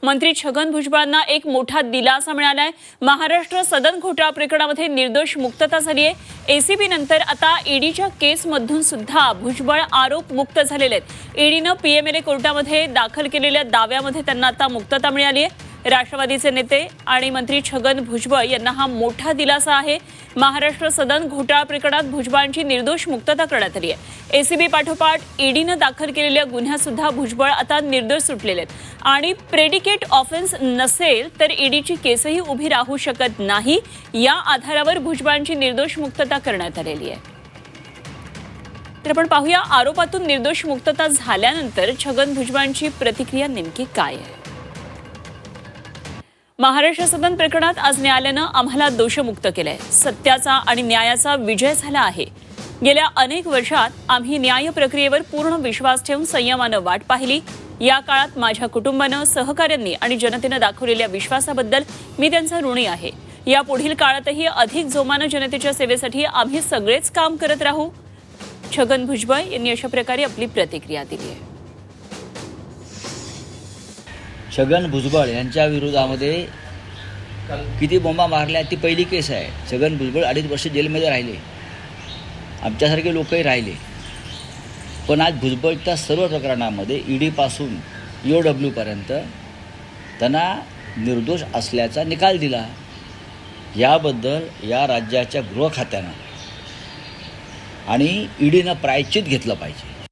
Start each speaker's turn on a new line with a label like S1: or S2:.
S1: मंत्री छगन भुजबळांना एक मोठा दिलासा मिळालाय। महाराष्ट्र सदन घोटाळा प्रकरणामध्ये निर्दोष मुक्तता झाली आहे। एसीबी नंतर आता ईडीच्या केसमधून सुद्धा भुजबळ आरोप मुक्त झालेले आहेत। ईडीने पीएमएलए कोर्टामध्ये दाखल केलेल्या दाव्यामध्ये त्यांना आता मुक्तता मिळाली आहे। राष्ट्रवादीचे नेते आणि मंत्री छगन भुजबळ यांना हा मोठा दिलासा आहे। महाराष्ट्र सदन घोटाळा प्रकरणात भुजबळांची निर्दोष मुक्तता करण्यात आली आहे। एसीबी पाठोपाठ ईडीने दाखल केलेल्या गुन्ह्यात सुद्धा भुजबळ आता निर्दोष सुटलेले आहेत आणि प्रेडिकेट ऑफेन्स नसेल तर ईडीची केसही उभी राहू शकत नाही। या आधारावर भुजबळांची निर्दोष मुक्तता करण्यात आलेली आहे। तर आपण पाहूया आरोपातून निर्दोष मुक्तता झाल्यानंतर छगन भुजबळांची प्रतिक्रिया नेमकी काय आहे। महाराष्ट्र सदन प्रकरणात आज न्यायालयानं आम्हाला दोषमुक्त केलंय। सत्याचा आणि न्यायाचा विजय झाला आहे। गेल्या अनेक वर्षात आम्ही न्याय प्रक्रियेवर पूर्ण विश्वास ठेवून संयमानं वाट पाहिली। या काळात माझ्या कुटुंबानं, सहकाऱ्यांनी आणि जनतेनं दाखवलेल्या विश्वासाबद्दल मी त्यांचा ऋणी आहे। या पुढील काळातही अधिक जोमानं जनतेच्या सेवेसाठी आम्ही सगळेच काम करत राहू। छगन भुजबळ यांनी अशा प्रकारे आपली प्रतिक्रिया दिली आहे।
S2: छगन भुजबळ यांच्या विरोधामध्ये किती बोंबा मारल्या ती पहिली केस आहे। छगन भुजबळ 2.5 वर्ष जेलमध्ये राहिले, आमच्यासारखे लोकही राहिले, पण आज भुजबळच्या सर्व प्रकरणामध्ये ईडीपासून EOWपर्यंत त्यांना निर्दोष असल्याचा निकाल दिला। याबद्दल या राज्याच्या गृह खात्यानं आणि ईडीनं प्रायश्चित घेतलं पाहिजे।